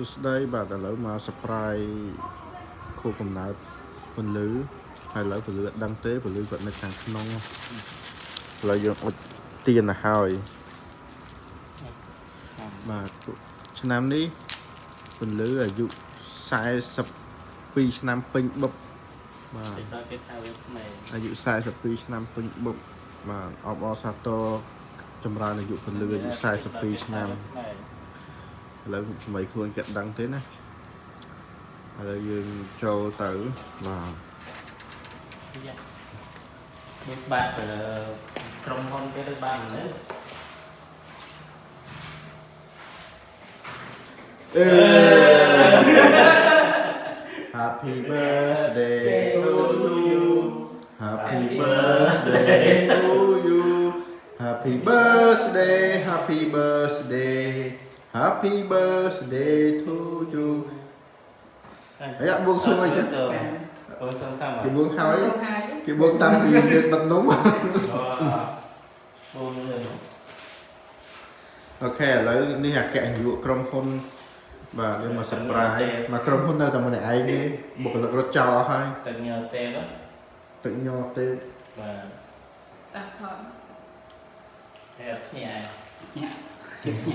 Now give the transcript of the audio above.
Tuesday បាទឥឡូវមក surprise ខួបកំណើតពន្លឺហើយឥឡូវពន្លឺអត់ដឹងទេពន្លឺគាត់នៅខាងក្នុងឥឡូវយើងអុជទៀនទៅហើយបាទឆ្នាំនេះពន្លឺអាយុ42ឆ្នាំពេញបុកបាទអាយុ42ឆ្នាំពេញបុកបាទអបអរសាទរចម្រើនអាយុពន្លឺអាយុ42ឆ្នាំឥឡូវថ្មីខ្លួនគាត់ដឹងទេណាឥឡូវយើងចូលទៅបាទមានបាក់ក្រុមហ៊ុនគេដូចបានទេHappy birthday to you Happy birthday to you Happy birthday Happy birthday Happy birthday to you អាយ៉ាបួងសួងអីចឹងអូសងតាមគេបួងហើយគេបួងតាមពីយើងដឹកនំបួងអូខេឥឡូវនេះអគ្គនាយកក្រុមហ៊ុនបាទយើងមកសម្ប្រាយមកក្រុមហ៊ុននៅតែម្នាក់ឯងទេបុគ្គលិករត់ចោលអស់ហើយទឹកញ៉ោទេទឹកញ៉ោទេបាទតាថតតែភ្ញាក់ភ្ញាក់